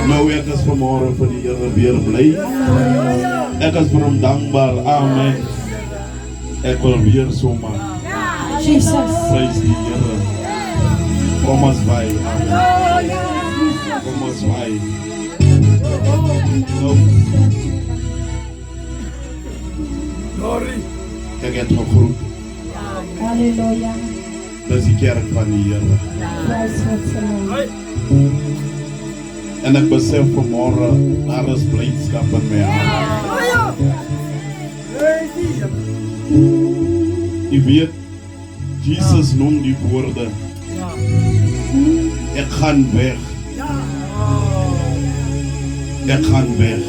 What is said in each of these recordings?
Nou, ek is vanmorgen vir die Here weer bly. Ek is vir hom dankbaar. Amen. Ek wil weer zomaar. Jesus. Prys die Here. Kom ons by. Amen. Kom ons by. Nou, ek het gegroet. Halleluja. Dis die kerk van die Here. Prys God se naam. En ek besef vanmorgen, daar is blijdskap in my hart. Jy weet, Jesus noem die woorde, ek gaan weg. Ek gaan weg.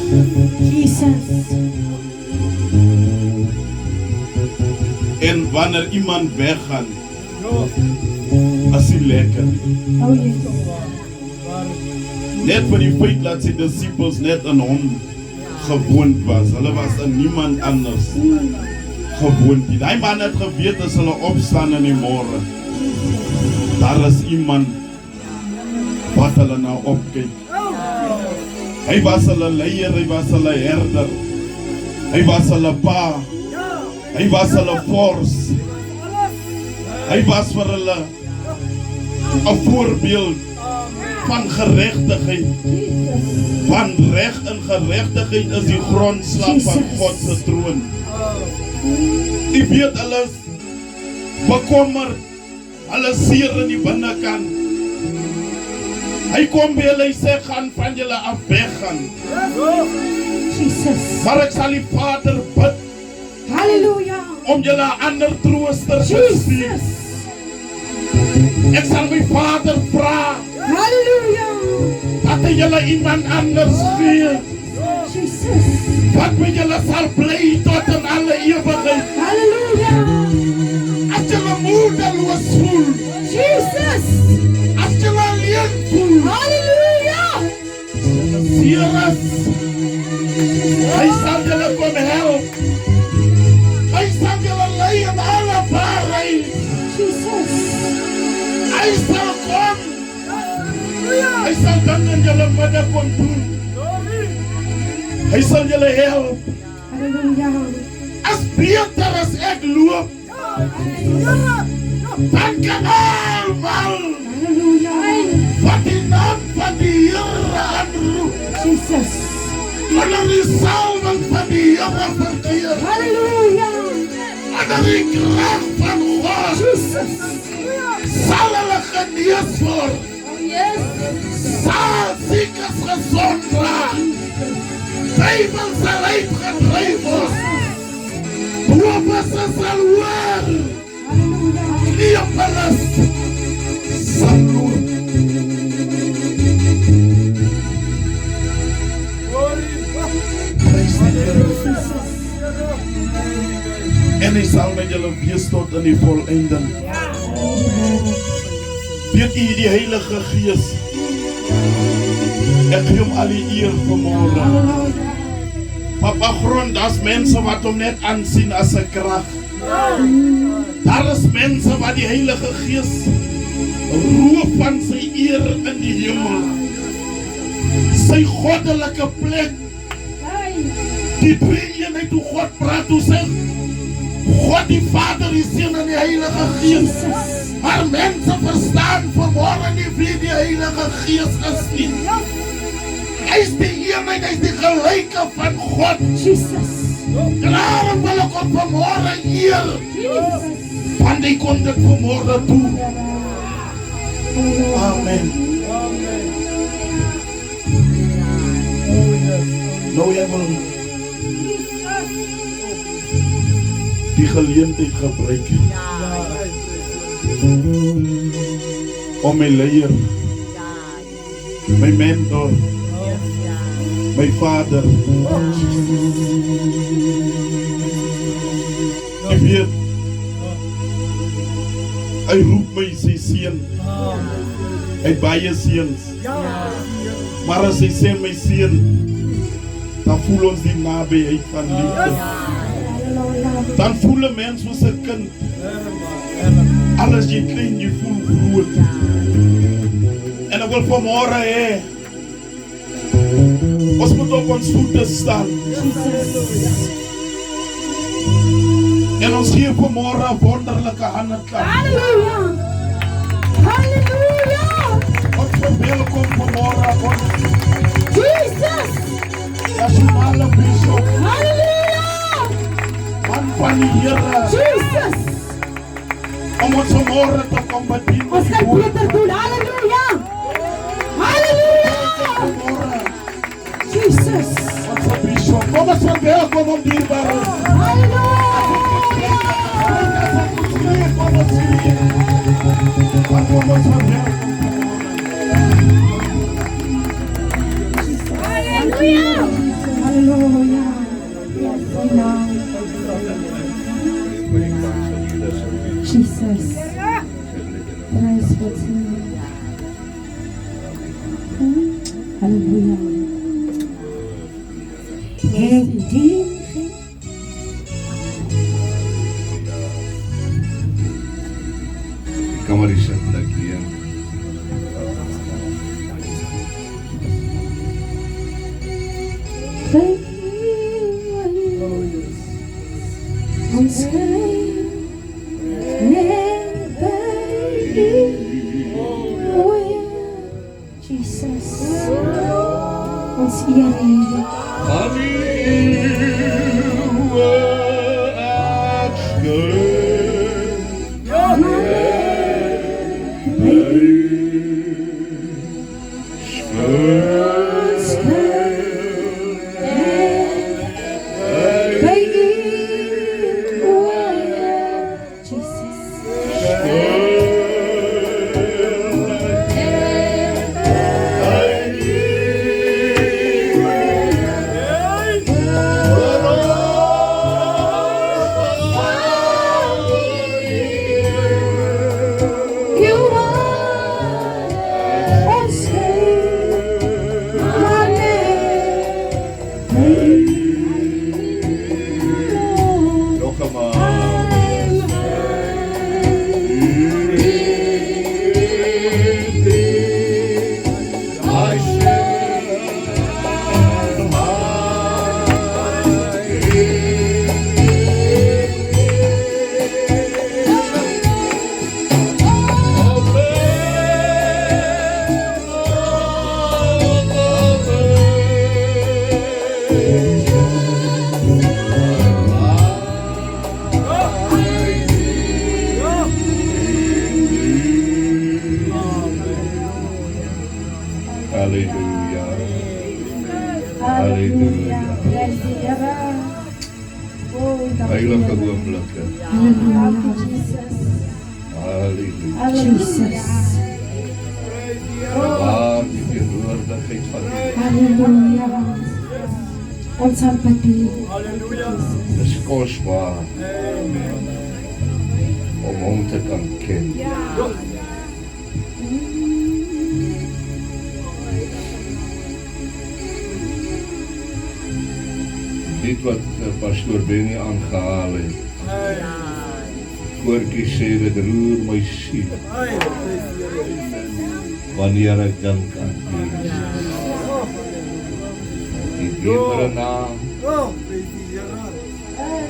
Jesus. En wanneer iemand weggaan, as hy lekker. Oh Jesus. Net vir die feit dat sy disciples net aan hom gewoond was. Hulle was aan niemand anders gewoond. Die man het geweet as hulle opstaan in die môre. Daar is iemand wat hulle nou opkyk. Hy was hulle leier, hy was hulle herder. Hy was hulle pa. Hy was hulle fors. Hy was vir hulle 'n voorbeeld van geregtigheid. Van reg en geregtigheid is die grondslag van God se troon. U weet alles bekommer, alles seer in die binnekant. Hy kom by hulle, hy sê gaan van julle af weggaan. Jesus. Maar ek sal die Vader bid Halleluja. om julle ander trooster te stuur. Jesus. Ek sal my Vader vra Halleluja. dat hy julle iemand anders gee. Jesus. Wat met julle sal bly tot in alle ewigheid. Halleluja. As julle moedeloos voel, Jesus. as julle alleen voel, Halleluja. seer is, hy sal julle kom help. Hy sal julle lei in alle waarheid. Jesus. Hy sal kom. Hy sal dan in julle midde kom doen. Hy sal julle help. Halleluja. As beter as ek loop, dan kan almal Halleluja. wat die naam van die Here aanroep, Jesus. onder die salwing van die Here verkeer, Halleluja. onder die krag van God, Jesus. sal hulle genees word. Sal siekes gezond raak. Duivel sal uitgedryf word. Dwapers sal hoor. Krepeles sal loop. Prys die Here. En hy sal met julle wees tot in die volleinding. Weet u die Heilige Gees? Ek gee hom al die eer vanmorgen. Papa grond, daar's mense wat hom net aansien as 'n krag. Daar is mense wat die Heilige Gees roof van sy eer in die hemel. Sy goddelike plek. Die drie eenheid hoe God praat, hoe sê God die Vader, die Seun en die Heilige Gees. Maar mense verstaan vanmorgen nie wie die Heilige Gees is nie. Hy is die eenheid, hy is die gelyke van God. Jesus. Daarom wil ek op vanmorgen eer. Want hy kon dit vanmorgen doen. Amen. Nou jy wil die geleentheid gebruik om my leier, my mentor, my vader. Ek weet, hy roep my sy seun. Hy het baie seuns. Maar as hy sê my seun, dan voel ons die nabyheid van liefde. Dan voel 'n mens soos 'n kind. Alles jy klein, jy voel groot. En ek wil vanmorgen hê Ons moet op ons voete staan. Jesus. En ons gee vanmorgen 'n wonderlike handeklap. Halleluja. Halleluja. Ons verwelkom vanmorgen ons Jesus. nasionale bishop, Halleluja. man van die Here, Jesus. om ons vanmorgen te kom bedien. Ons kan beter doen. Halleluja. Halleluja. Vanmorgen, Jesus. onze bishop, kom ons verwelkom om dierbare. Halleluja. Kom ons verwelkom. Halleluja. Halleluja. Yes, Lord. Jesus. Praise God's name. Halleluja. Kan maar die sit plek hier. Ons Jesus. Ons eer U. Halleluja. Prys die Here. Heilige oomblikke. Halleluja, Jesus. Halleluja. Jesus. Waar die teenwoordigheid van U. Halleluja. Ons aanbid U. Dis kosbaar om hom te kan ken. Dit wat pastoor Benny aangehaal het. Koortjie sê dit roer my siel wanneer ek dink aan Jesus. Die dierbare naam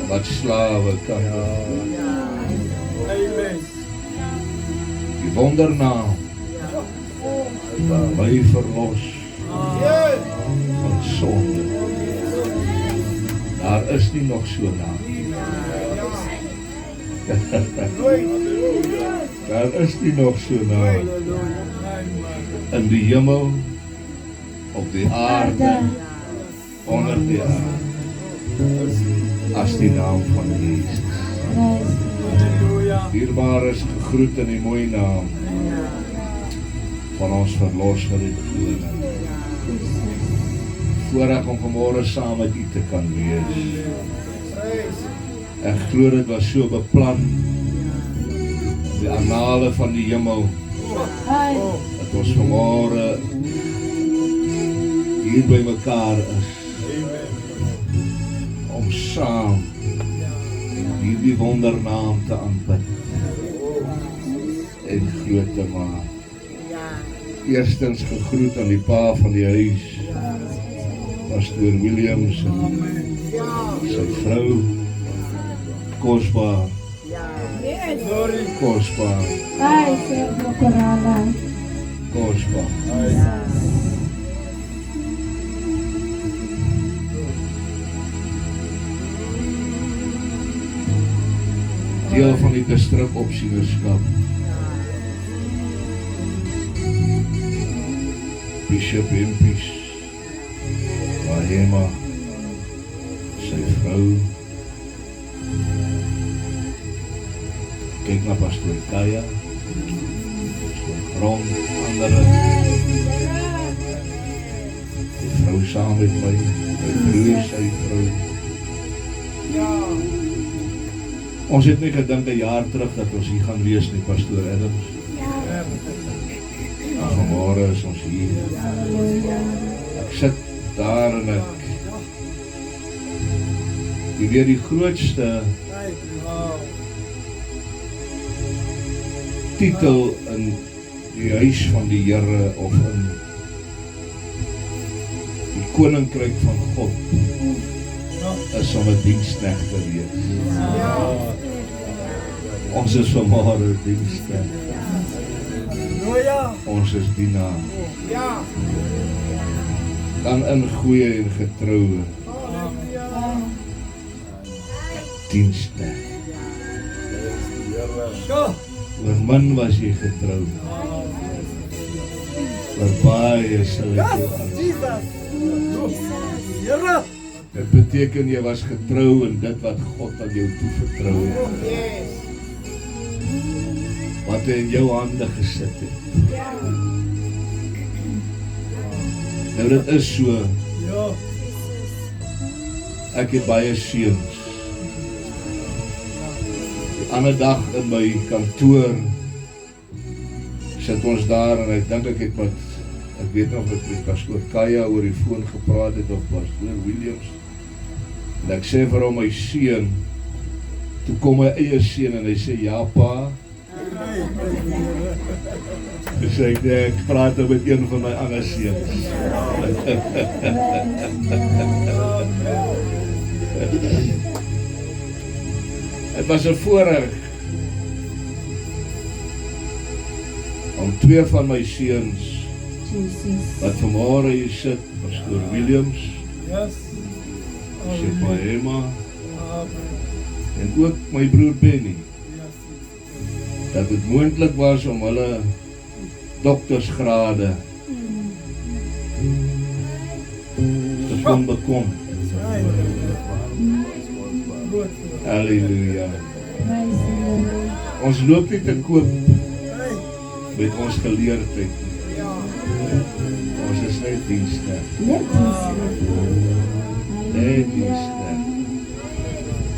wat slawe kan die wondernaam my verlos van sonde. Daar is nie nog so naam. Daar is nie nog so naam. In die hemel, op die aarde, onder die aarde, as die naam van Jesus. Dierbaar is gegroet in die mooie naam van ons verlosser en koning. Voordat om vanmorgen saam met U te kan wees. Ek glo dit was so beplan, die annale van die hemel, dat ons vanmorgen hier by mekaar is, om saam hierdie wondernaam te aanbid en groot te maak. Eerstens gegroet aan die pa van die huis, Pastoor Williams en sy vrou, kosbaar, kosbaar, Ai, Senhor, Corala. kosbaar. Deel van die distrikopsienerskap. Bishop Impies, Wahema, sy vrou. Kyk na Pastoor Kaya, Pastoor Grond, andere. Die vrou saam met my, my broer, sy vrou. Ons het nie gedink 'n jaar terug dat ons hier gaan wees nie, Pastoor Adams. En vanmôre is ons hier. Ek sit daar en jy weet die grootste titel in die huis van die Here of in die koninkryk van God is om 'n diensknegt te wees. Ons is vanmôre 'n diensknegt. Ons is dienaar. Dan in goeie en getroue diensknegt. Oor min was jy getrou. Oor baie sal ek jou aanspreek. Dit beteken jy was getrou in dit wat God aan jou toevertrou het. Wat hy in jou hande gesit het. Nou dit is so. Ek het baie seuns. Die ander dag in my kantoor sit ons daar en ek dink ek weet nog dat met Pastoor Kaya oor die foon gepraat het of Pastoor Williams. En ek sê vir hom my seun, toe kom my eie seun en hy sê ja pa. Dus ek praat met een van my ander seuns. Het was 'n voorreg om twee van my seuns wat vanmôre hier sit, Pastoor Williams, Bishop Wahema, en ook my broer Benny, dat het moontlik was om hulle doktersgrade te kon bekom. Halleluja. Ons loop nie te koop met ons geleerdheid. Ons is net diensknegt. Net diensknegt.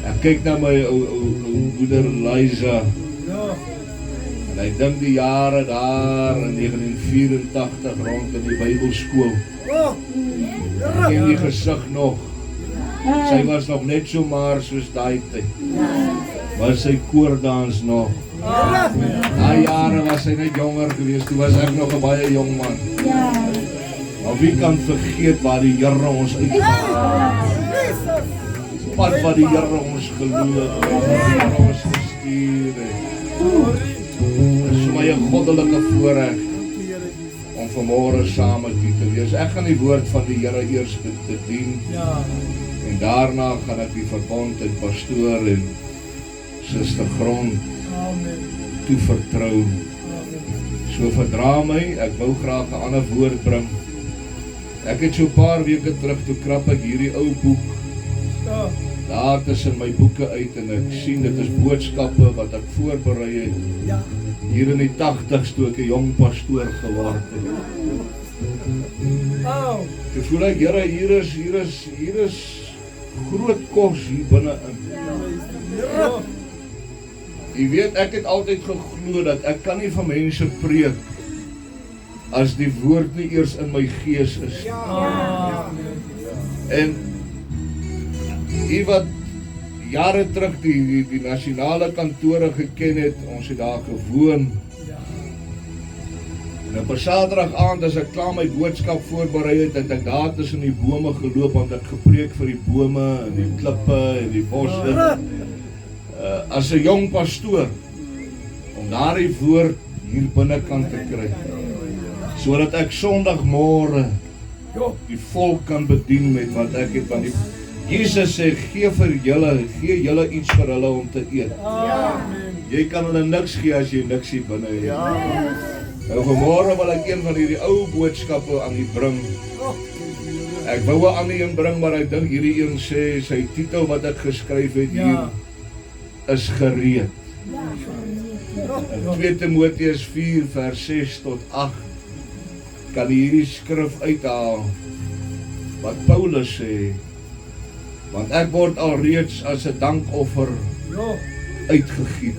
Ek kyk na my ou moeder Liza. En ek dink die jare daar in 1984 rond in die Bybelskool. Ek ken die gesig nog. Sy was nog net so maar soos daai tyd. Was sy koordans nog. Daai jare was sy net jonger geweest, toe was ek nog 'n baie jong man. Maar wie kan vergeet waar die Here ons uitgehaal het? Pad wat die Here ons geloof het, waar die Here ons gestuur het. Dit is vir my 'n goddelike voorreg om vanmôre saam met u te wees. Ek gaan die woord van die Here eers bedien. En daarna gaan ek die verbond en pastoor en Suster Grond toevertrou. So verdra my, ek wou graag 'n ander woord bring. Ek het so 'n paar weke terug toe krap ek hierdie ou boek daar tussen my boeke uit en ek sien dit is boodskappe wat ek voorberei het. Hier in die 80s toe ek 'n jong pastoor geword het. Ek voel ek, Here, hier is groot kos hier binne-in. Jy weet, ek het altyd geglo dat ek kan nie van mense preek as die woord nie eers in my gees is. En die wat jare terug die nasionale kantore geken het, ons het daar gewoon. En op 'n Saterdag aand as ek klaar my boodskap voorberei het ek daar tussen die bome geloop want ek gepreek vir die bome en die klippe en die bosse. As 'n jong pastoor om daardie woord hier binnekant te kry, sodat ek Sondagmôre die volk kan bedien met wat ek het, want Jesus sê, gee julle iets vir hulle om te eet. Jy kan hulle niks gee as jy niks hier binne het. Nou vanmôre wil ek een van hierdie ou boodskappe aan u bring. Ek wou 'n ander een bring, maar ek dink hierdie een sê, sy titel wat ek geskryf het hier, is gereed. In 2 Timoteus 4 vers 6 tot 8 kan hierdie skrif uithaal wat Paulus sê, want ek word alreeds as 'n dankoffer uitgegiet.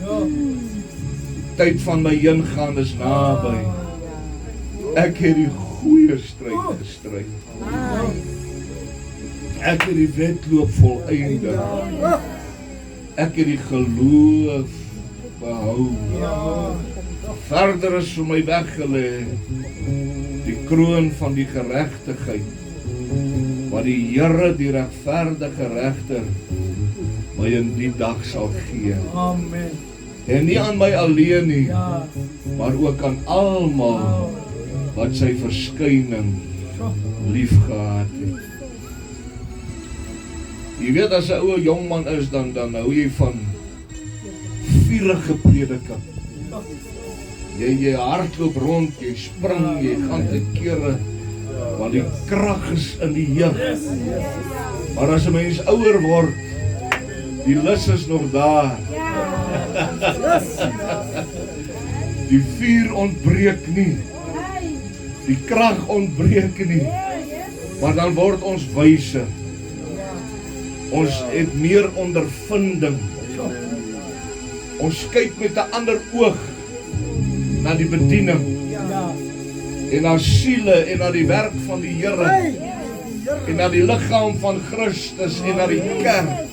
Die tyd van my heengaan is naby. Ek het die goeie stryd gestry. Ek het die wedloop volëindig. Ek het die geloof behou. Verder is vir my weggelê die kroon van die geregtigheid, wat die Here, die regverdige regter, my in die dag sal gee. Amen. En nie aan my alleen nie, maar ook aan almal wat sy verskyning lief gehad het. Jy weet, as 'n ou jong man is, dan hou jy van vurige prediking. Jy hardloop rond, jy spring, jy gaan te kere, want die krag is in die jeug. Maar as 'n mens ouer word, die lus is nog daar. Die vuur ontbreek nie. Die krag ontbreek nie. Maar dan word ons wyser. Ons het meer ondervinding. Ons kyk met 'n ander oog na die bediening en na siele en na die werk van die Here en na die liggaam van Christus en na die kerk.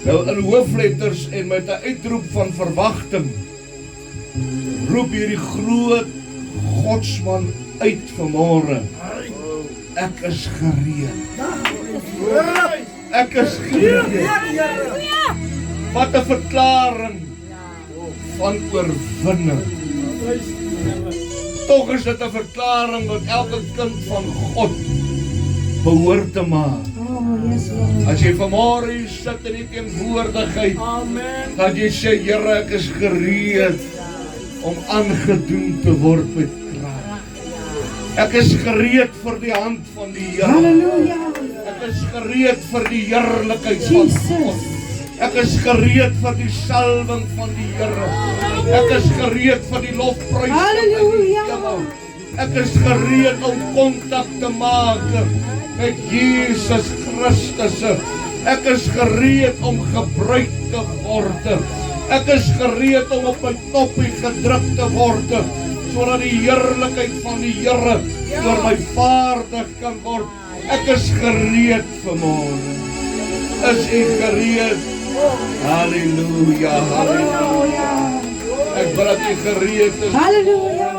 Nou in hoofletters en met 'n uitroep van verwagting roep hierdie groot Godsman uit vanmôre. Ek is gereed. Ek is gereed. Wat 'n verklaring van oorwinning. Tog is dit 'n verklaring wat elke kind van God behoort te maak. As jy vanmôre hier sit in die teenwoordigheid, dat jy sê, Here, ek is gereed om aangedoen te word met krag. Ek is gereed vir die hand van die Here. Halleluja. Ek is gereed vir die heerlikheid van God. Ek is gereed vir die salwing van die Here. Ek is gereed vir die lofprys van die Here. Ek is gereed om kontak te maak met Jesus Christus. Ek is gereed om gebruik te word. Ek is gereed om op 'n knoppie gedruk te word, sodat die heerlikheid van die Here deur my vaardig kan word. Ek is gereed vanmôre. Is u gereed? Halleluja, halleluja. Ek bid dat u gereed is. Halleluja.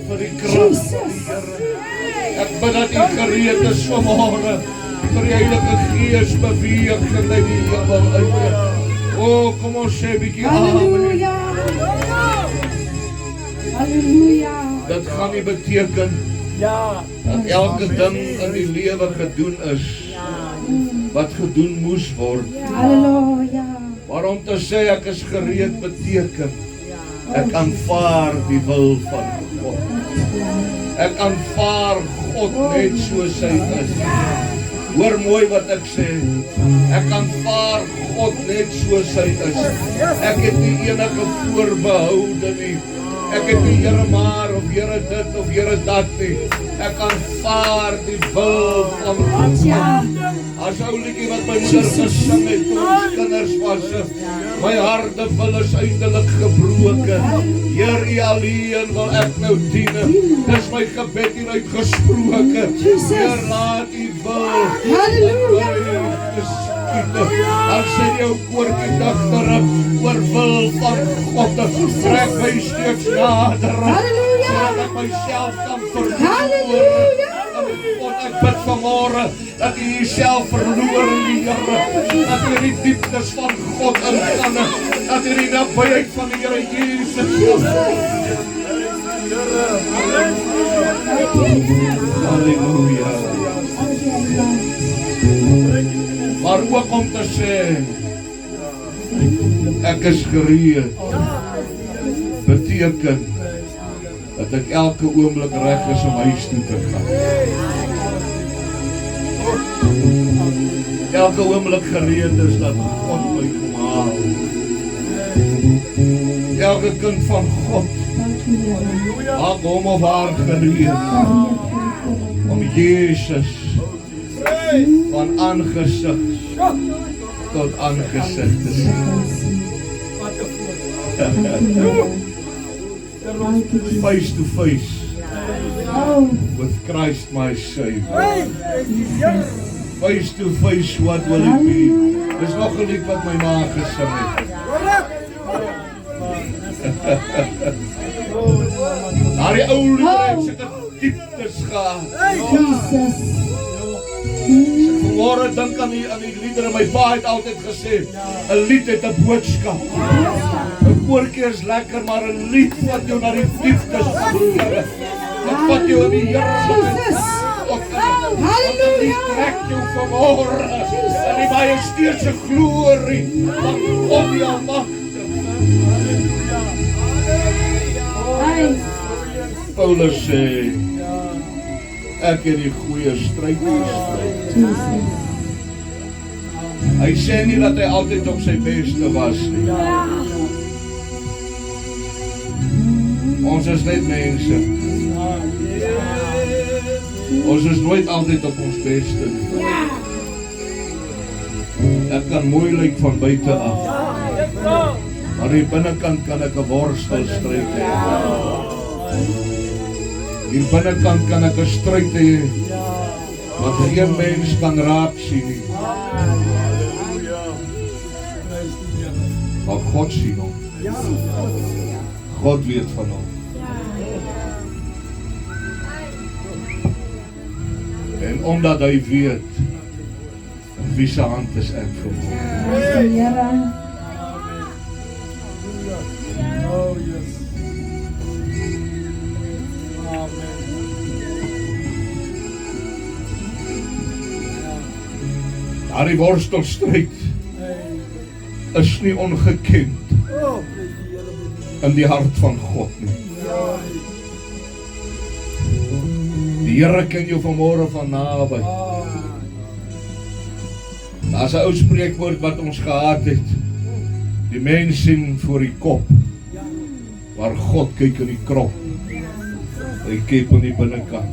Vir die krag van die Here. Ek bid dat u gereed is vanmôre vir die Heilige Gees beweeg in die hemel uit. O, kom ons sê 'n bietjie amen. Halleluja. Halleluja. Dit gaan nie beteken dat elke ding in die lewe gedoen is wat gedoen moes word. Halleluja. Maar om te sê ek is gereed beteken ek aanvaar die wil van God. Ek aanvaar God net soos hy is. Hoor mooi wat ek sê. Ek aanvaar God net soos hy is. Ek het nie enige voorbehoude nie. Ek het nie Here maar of Here dit of Here dat nie. Ek aanvaar die wil van God. As ou liedjie wat my moeder gesing het toe ons kinders was. My harte wil is uiteindelik gebroken. Heer, u alleen wil ek nou dien. Dis my gebed hier uitgesproke. Heer, laat u wil. Halleluja. As sy jou koortjie digter oor wil van God, trek my steeds nader. Halleluja. Sodat ek myself kan verloor. Halleluja. God, ek bid vanmorgen dat U Uself verloor in die Here. Dat U in die dieptes van God ingaan. Dat U in die nabyheid van die Here Jesus. Halleluja. Maar ook om te sê, ek is gereed, beteken dat ek elke oomblik reg is om huis toe te gaan. Elke oomblik gereed is dat God my kom haal. Elke kind van God maak hom of haar gereed om Jesus van aangesig tot aangesig te sien. Face to face with Christ my Savior. Face to face, what will it be? Dis nog 'n lied wat my ma gesing het. Daar die ou lied het sulke dieptes gehad. Vanmorgen dink aan die liedere, my pa het altyd gesê, 'n lied het 'n boodskap. 'n koortjie is lekker, maar 'n lied vat jou na die dieptes van die Here. Dit vat jou in die Here. Halleluja. Dit trek jou vanmorgen in die majesteurse glorie van God die Almagtige. Paulus sê, ek het die goeie stryd gestry. Hy sê nie dat hy altyd op sy beste was nie. Ons is net mense. Ons is nooit altyd op ons beste nie. Ek kan mooi lyk van buite af, maar die binnekant kan ek 'n worstelstryd hê. Hier binnekant kan ek 'n stryd hê wat geen mens kan raak sien nie. Maar God sien hom. God weet van hom. En omdat hy weet, in wie se hand is ek vanmorgen. Daardie worstelstryd is nie ongekend in die hart van God nie. Die Here ken jou vanmorgen van naby. Daar's 'n ou spreekwoord wat ons gehad het. Die mens sien voor die kop, maar God kyk in die krop. Hy kyk in die binnekant.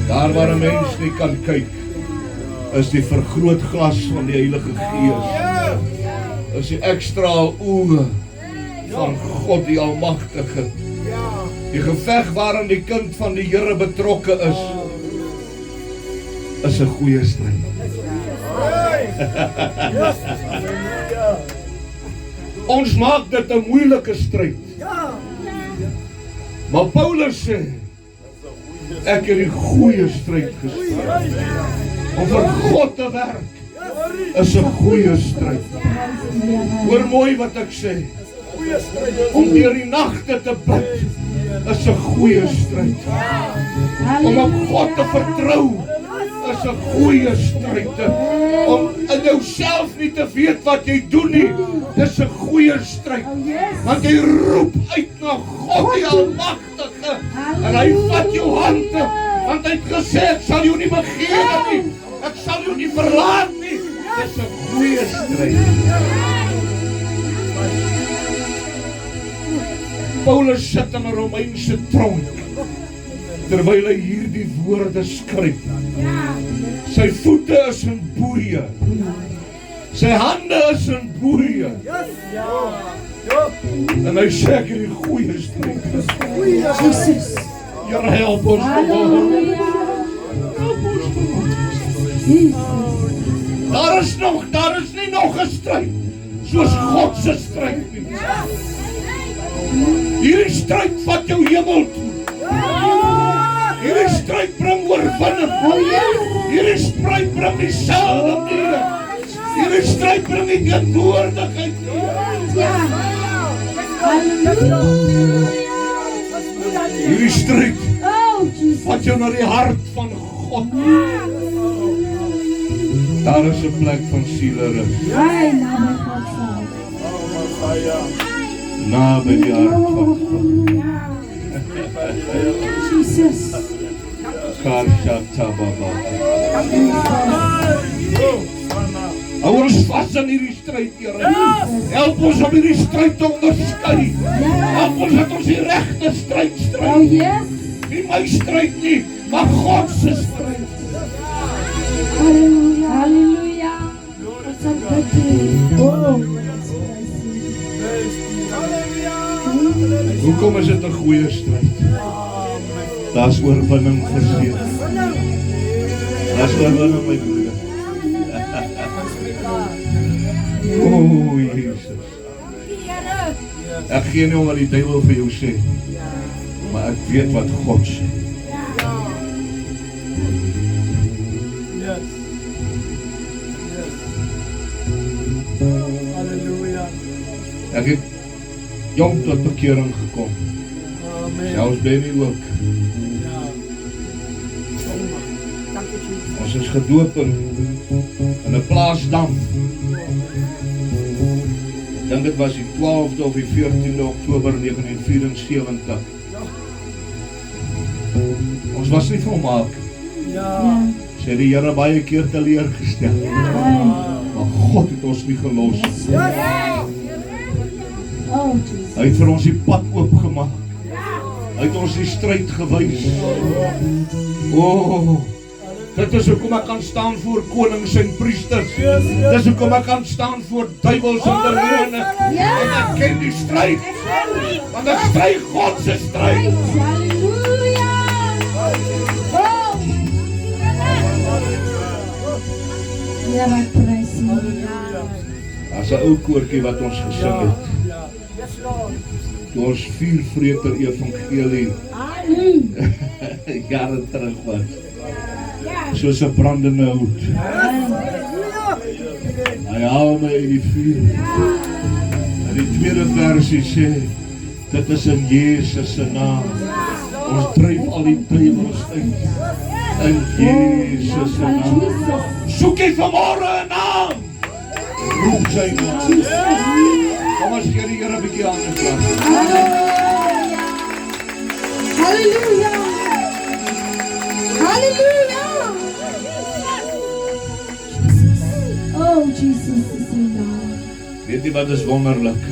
Daar waar 'n mens nie kan kyk, is die vergrootglas van die Heilige Gees. Is die ekstra oë van God die Almagtige. Die geveg waarin die kind van die Here betrokke is 'n goeie stryd. Ons maak dit 'n moeilike stryd. Maar Paulus sê, ek het die goeie stryd gestry. Om vir God te werk is 'n goeie stryd. Hoor mooi wat ek sê. Om deur die nagte te bid is 'n goeie stryd. Om op God te vertrou is 'n goeie stryd. Om in jouself nie te weet wat jy doen nie, dis 'n goeie stryd. Want jy roep uit na God die Almagtige en hy vat jou hande, want hy het gesê, ek sal jou nie begeer nie, ek sal jou nie verlaat nie. Dis 'n goeie stryd. Paulus sit in 'n Romeinse tronk terwyl hy hierdie woorde skryf. Sy voete is in boeie. Sy hande is in boeie. En hy sê ek het die goeie stryd. Jesus. Here help ons vanmorgen. Daar is nie nog 'n stryd soos God se stryd nie. Hierdie stryd vat jou hemel toe. Hierdie stryd bring oorwinning. Hierdie stryd bring die salwing neer. Hierdie stryd bring die teenwoordigheid neer. Hierdie stryd vat jou na die hart van God. Daar is 'n plek van sielerus. Naby die hart van God. Jesus. Hou ons vas in hierdie stryd, Here. Help ons om hierdie stryd te onderskei. Help ons dat ons die regte stryd stry. Nie my stryd nie, maar God se stryd. Halleluja. Hoekom is dit 'n goeie stryd? Daar's oorwinning verseker. Daar's oorwinning, my broer. O, Jesus. Ek gee nie om wat die duiwel vir jou sê, maar ek weet wat God sê. Ek het jong tot bekering gekom. Selfs baby ook. Ons is gedoop in 'n plaasdam. Ek dink dit was die 12de of die 14de Oktober 1974. Ons was nie volmaak. Sê die Here baie keer teleurgestel. Maar God het ons nie gelos. Hy het vir ons die pad oopgemaak. Hy het ons die stryd gewys. Dit is hoekom ek kan staan voor konings en priesters. Dit is hoekom ek kan staan voor duiwels en demone. En ek ken die stryd. Want ek stry God se stryd. As 'n ou koortjie wat ons gesing het. Toe ons 4 vreter evangelie jare terug was. Soos 'n brandende hout. Hy haal my in die vuur. En die tweede versie sê, dit is in Jesus se naam. Ons dryf al die duiwels uit. In Jesus se naam. Soek jy vanmôre 'n naam. Roep sy naam. Kom ons gee die Here 'n bietjie aangeslaan. Halleluja. Halleluja. Oh, Jesus is in naam. Weet jy wat is wonderlik?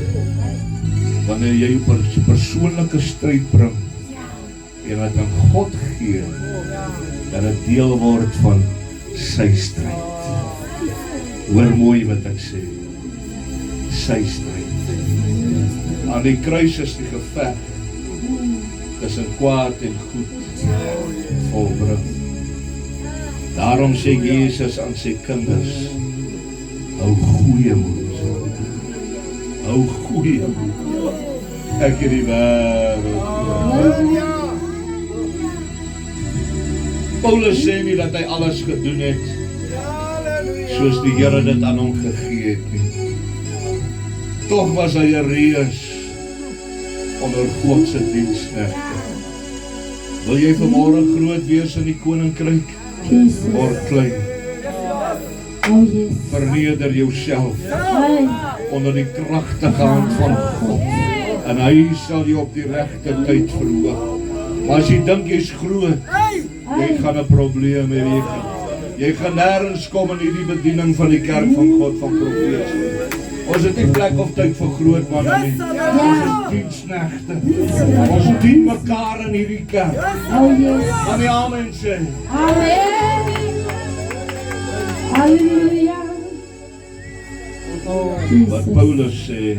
Wanneer jy jou persoonlike stryd bring en wat aan God gee, dat dit deel word van sy stryd. Hoor mooi wat ek sê. Sy stryd. Aan die kruis is die geveg tussen kwaad en goed volbring. Daarom sê Jesus aan sy kinders, hou goeie moed. Hou goeie moed. Ek het die wêreld. Paulus sê nie dat hy alles gedoen het soos die Here dit aan hom gegee het nie. Tog was hy 'n reus onder God se diensknegte. Wil jy vanmôre groot wees in die koninkryk? Word klein. Verneder jouself onder die kragtige hand van God. En hy sal jou op die regte tyd verhoog. Maar as jy dink jy's groot, jy gaan 'n probleem hê. Jy gaan nêrens kom in hierdie bediening van die kerk van God van profesie. Ons het nie plek of tyd vir groot manne nie. Ons is diensknegte. Ons dien mekaar in hierdie kerk. Kan jy amen sê? Amen. Halleluja. Wat Paulus sê,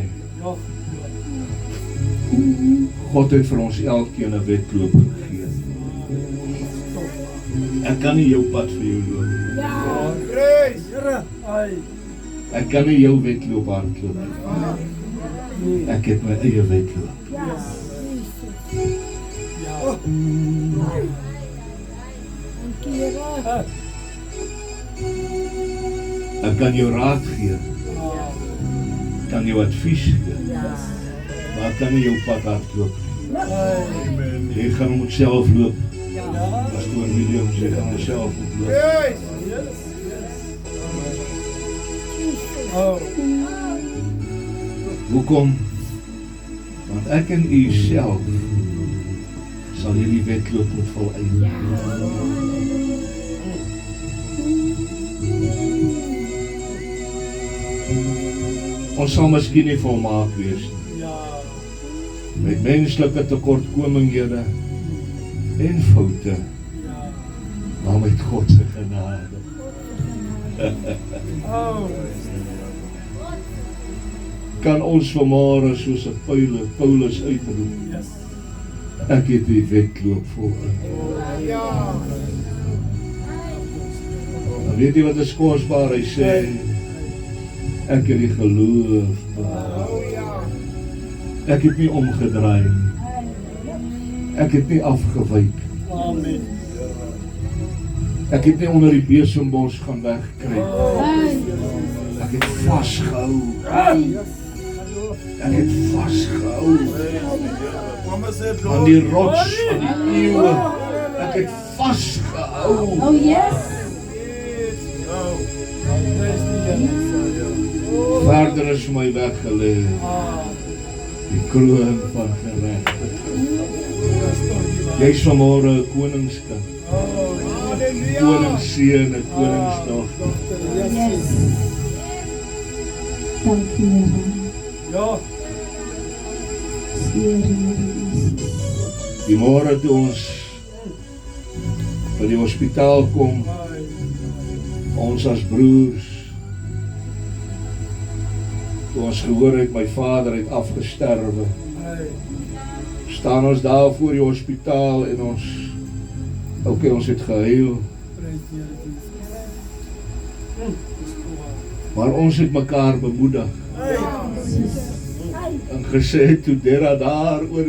God het vir ons elkeen 'n wedloop gegee. Ek kan nie jou pad vir jou loop. Ek kan nie jou wedloop hardloop. Ek het my eie wedloop. Ek kan jou raad gee. Kan jou advies gee. Maar ek kan nie jou pad hardloop nie. Jy gaan moet self loop. Pastoor William sê, gaan moet self moet loop. Hoekom? Want ek en u self sal hierdie wedloop moet volëindig. Ons sal miskien nie volmaak wees nie. Met menslike tekortkominghede en foute. Maar met God se genade. Kan ons vanmôre soos 'n Paulus uitroep. Ek het die wedloop volëindig. Dan weet jy wat is kosbaar, hy sê, ek het die geloof behou. Ek het nie omgedraai nie. Ek het nie afgewyk. Ek het nie onder die besembos gaan wegkry. Ek het vasgehou. Ek het vasgehou aan die rots van die eeuwe. Ek het vasgehou. Oh yes. Verder is my weggelê die kroon van geregtigheid. Jy's vanmôre 'n koningskind. Koningsseun, 'n koningsdogter. Yes. Dank u, Here. Seer Jesus. Die môre toe ons by die hospitaal kom, ons as broers, toe ons gehoor het my vader het afgesterwe, staan ons daar voor die hospitaal en ons het gehuil. Maar ons het mekaar bemoedig en gesê toe Dera daar by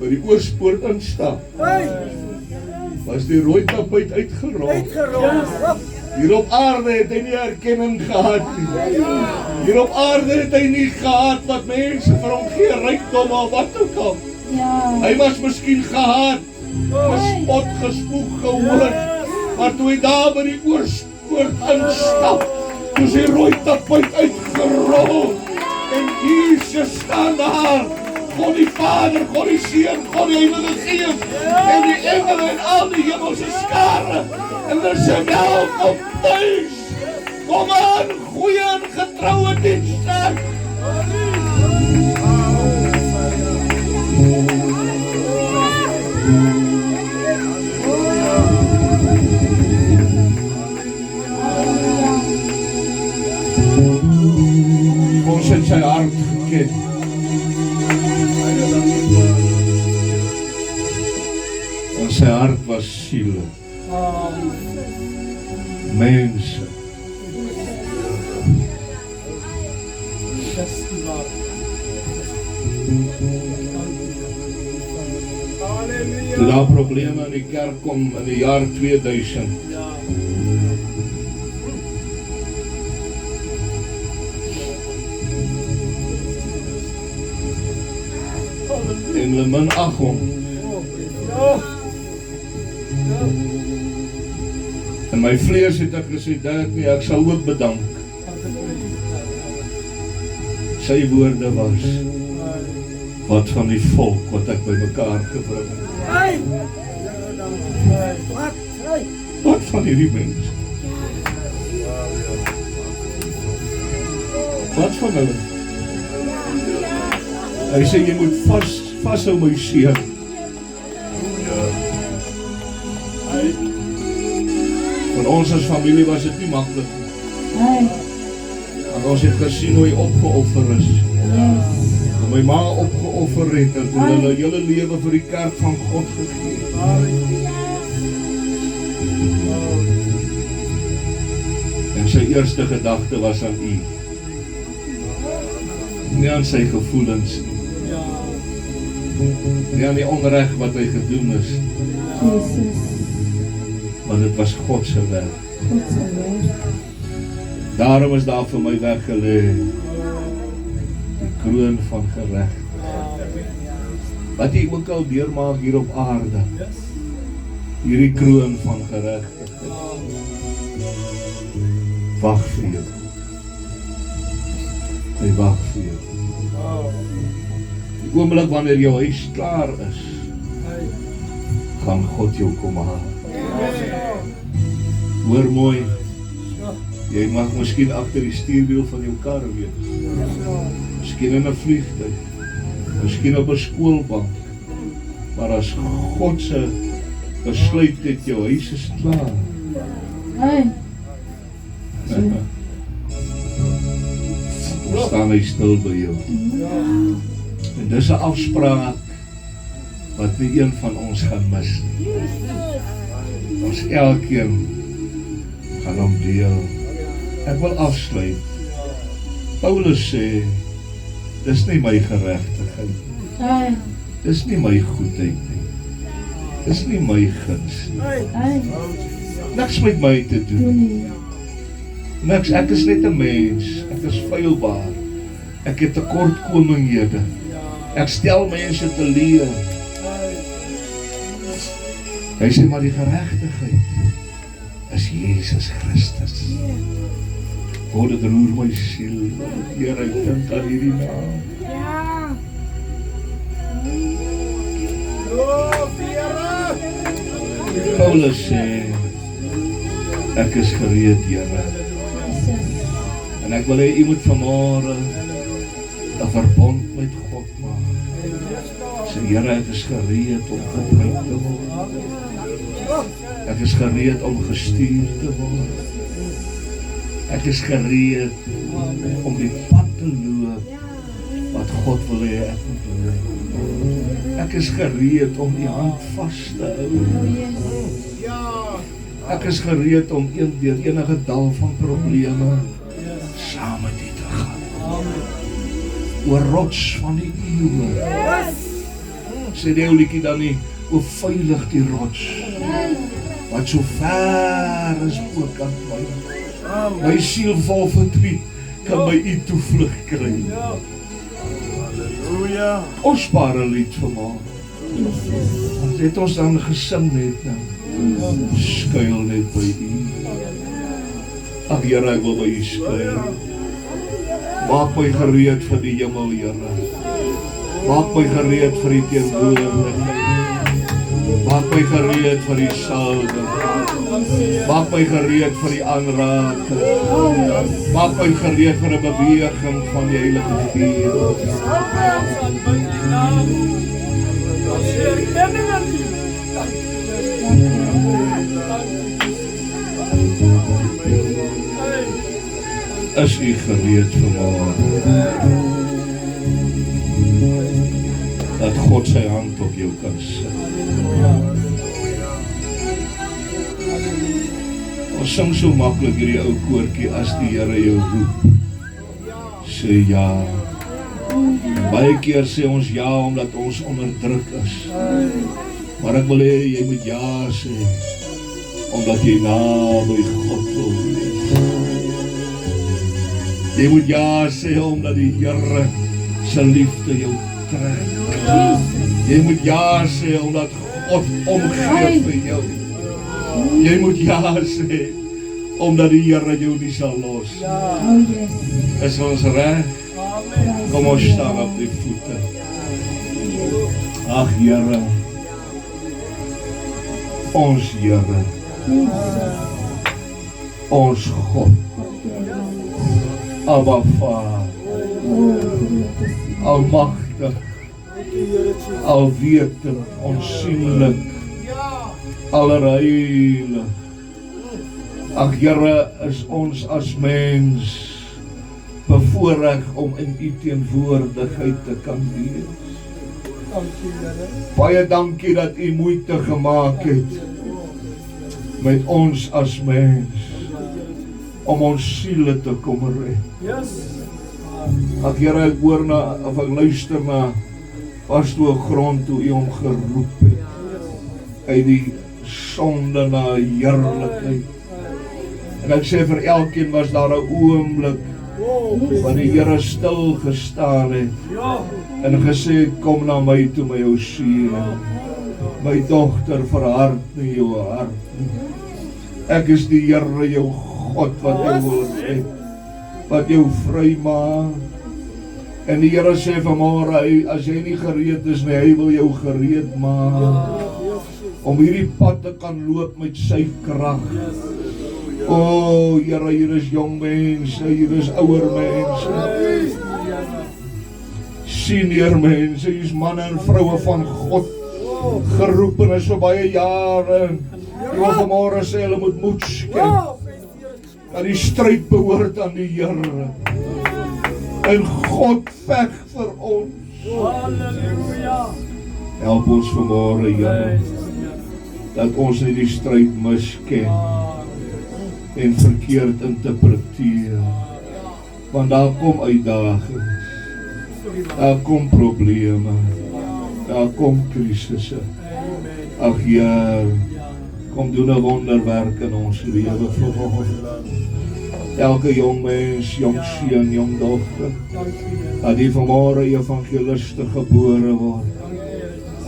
die oorspoort instap, was die rooi tapuit uitgerol. Hier op aarde het hy nie erkenning gehad nie. Hier op aarde het hy nie gehad wat mense vir hom gee, rykdom of wat ook al. Hy was miskien gehaat, gespot, gespoeg, gehoor, maar toe hy daar by die oorspoort instap, toe is die rooi tapuit uitgerol en Jesus staan daar, God die Vader, God die Seun, God die Heilige Gees en die engele en al die hemelse skare en hulle sê welkom thuis, kom aan, goeie en getroue diensknegt. Ons het sy hart geken. En sy hart was siele. Mense. Toe daar probleme in die kerk kom in die jaar 2000. En hulle minag hom. En my vlees het ek gesê, dit nie, ek sal ook bedank. Sy woorde was, wat van die volk wat ek by mekaar gebring het. Wat van hierdie mens? Wat van hulle? Hy sê, jy moet vashou my seun. Van ons as familie was dit nie maklik nie. Want ons het gesien hoe hy opgeoffer is. Hoe my ma opgeoffer het en hoe hulle hele lewe vir die kerk van God gegee het. En sy eerste gedagte was aan u. Nie aan sy gevoelens nie. Nie aan die onreg wat hy gedoen is, Jesus. maar dit was God se werk. God se werk. Daarom is daar vir my weggelê die kroon van geregtigheid. Wat jy ook al deurmaak hier op aarde, hierdie kroon van geregtigheid wag vir jou. Hy wag vir jou. Die oomblik wanneer jou huis klaar is, gaan God jou kom haal. Hoor mooi, jy mag miskien agter die stuurwiel van jou kar wees, miskien in 'n vliegtuig, miskien op 'n skoolbank, maar as God se besluit het jou huis is klaar, Hey. dan staan hy stil by jou. En dis 'n afspraak wat nie een van ons gaan mis nie. Ons elkeen gaan hom deel. Ek wil afsluit. Paulus sê, dis nie my geregtigheid nie. Hey. Dis nie my goedheid nie. Dis nie my guns nie. Hey. Niks met my te doen. Doen nie. Niks, ek is net 'n mens. Ek is feilbaar. Ek het tekortkominghede. Ek stel mense teleur. Hy sê maar die geregtigheid is Jesus Christus. Oh, dit roer my siel. Here, ek dink aan hierdie naam. Ja. Paulus sê, ek is gereed, Here. En ek wil hê u moet vanmôre 'n verbond met God maak. Sê, Here, ek is gereed om gebruik te word. Ek is gereed om gestuur te word. Ek is gereed om die pad te loop wat God wil hê ek moet loop. Ek is gereed om die hand vas te hou. Ek is gereed om deur enige dal van probleme saam met U te gaan. Oor rots van die eeuwe. Sê die ou liedjie dan nie, o veilig die rots, wat so ver is ook kan my. My siel vol verdriet, kan my U toevlug kry. Halleluja. Kosbare lied vanmôre. Ons het ons dan gesing net nou. Skuil net by U. Ag Here, ek wil by U skuil. Maak my gereed vir die hemel, Here. Maak my gereed vir die teenwoordigheid. Maak my gereed vir die salwe. Maak my gereed vir die aanraking. Maak my gereed vir 'n beweging van die Heilige Gees. Is U gereed vanmôre? Dat God sy hand op jou kan sit. Ons sing so maklik hierdie ou koortjie, as die Here jou roep, sê ja. Baie keer sê ons ja omdat ons onderdruk is. Maar ek wil hê jy moet ja sê omdat jy naby God wil wees. Jy moet ja sê omdat die Here se liefde jou trek. Jy moet ja sê omdat God omgee vir jou. Jy moet ja sê omdat die Here jou nie sal los. Is ons reg? Kom ons staan op die voete. Ag Here, ons Here, ons God, Abba Vader, almagtig, alwetend, onsienlik, allerheilig. Ag Here, is ons as mens bevoorreg om in U teenwoordigheid te kan wees. Baie dankie dat U moeite gemaak het met ons as mens om ons siele te kom red. Ag Here, ek hoor na, of ek luister na was toe 'n grond toe U hom geroep het. Uit die sonde na heerlikheid. En ek sê vir elkeen was daar 'n oomblik wat die Here stil gestaan het en gesê het, kom na my toe my ou siel. My dogter, verhard nie jou hart nie. Ek is die Here jou God wat jou wil red, wat jou vry maak. En die Here sê vanmôre, as jy nie gereed is nie, hy wil jou gereed maak om hierdie pad te kan loop met sy krag. O Here, hier is jong mense, hier is ouer mense, senior mense, hier is manne en vroue van God, geroep en is so baie jare. Die wil vanmôre sê, hulle moet moed skep, dat die stryd behoort aan die Here. En God veg vir ons. Help ons vanmôre, Here, dat ons nie die stryd misken en verkeerd interpreteer. Want daar kom uitdagings, daar kom probleme, daar kom krisisse. Ag Heer, kom doen 'n wonderwerk in ons lewe vanoggend. Elke jong mens, jong seun, jong dogter, dat die vanmôre evangeliste gebore word,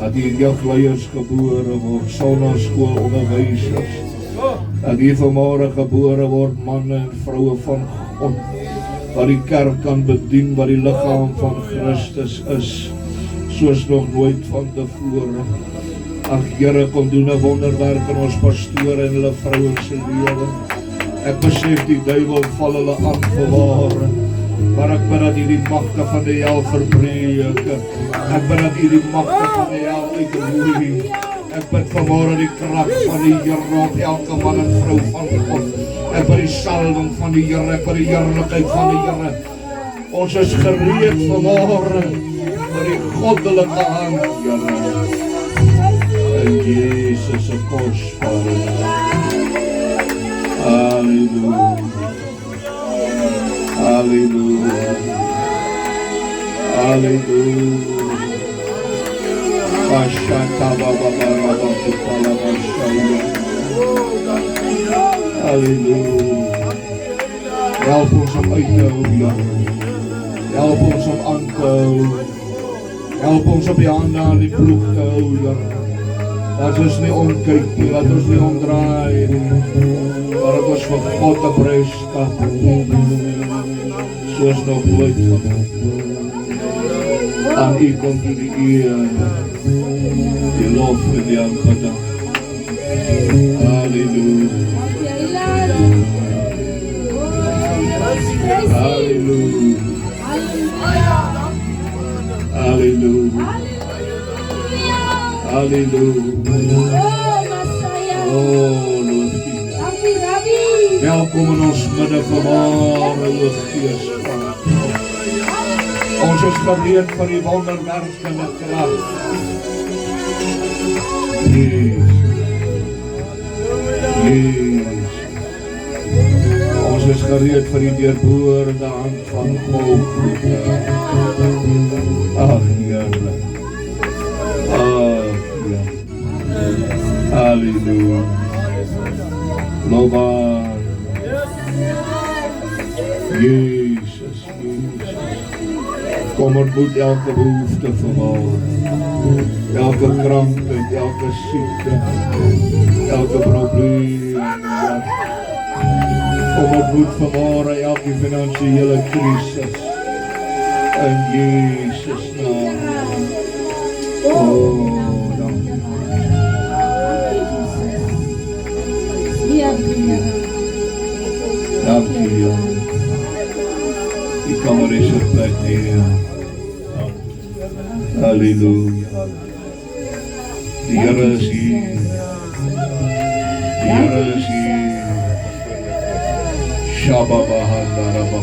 dat die jeugleiers gebore word, sonnaskoolonderwysers, dat die vanmôre gebore word, manne en vroue van God, wat die kerk kan bedien, wat die liggaam van Christus is, soos nog nooit van tevore. Ag Here, kom doen 'n wonderwerk in ons pastore en hulle vrouens se lewe. Ek besef die duiwel val hulle aan vanmôre, maar ek bid dat hierdie magte van die hel verbreek. Ek bid dat hierdie magte van die hel uitroei. Ek bid vanmôre die krag van die Here op elke man en vrou van God. Ek bid die salwing van die Here, ek bid die heerlikheid van die Here. Ons is gereed vanmôre vir die goddelike hand, Here. In Jesus se kosbare naam. Halleluja. Halleluja. Halleluja. Ashata baba baba kutala bashaya. Halleluja. Help ons om uit te hou, Here. Help ons om aan te hou. Help ons op die hande aan die ploeg te hou, Here. Laat ons nie omkyk nie, laat ons nie omdraai nie, maar dat ons vir God 'n prys kan, soos nog nooit. Aan U kom die eer, die lof en die aanbidding. Halleluja. Halleluja. Halleluja. Halleluja. Oh, loof U. Welkom in ons midde vanmôre, o Gees van God. Ons is gereed vir die wonderwerkende krag. Yes. Ons is gereed vir die deurboorde hand van God. Ag, Here. Halleluja. Loba. Jesus, Jesus. Kom ontmoet elke behoefte vanmôre. Elke krankheid, elke siekte, elke probleem. Kom ontmoet vanmôre elke finansiële krisis. In Jesus naam. Oh, dankie. Dankie, Heer. U kan maar eens op plek neer. Halleluja. Die Here is hier. Die Here is hier. Shabba bahanda rabba.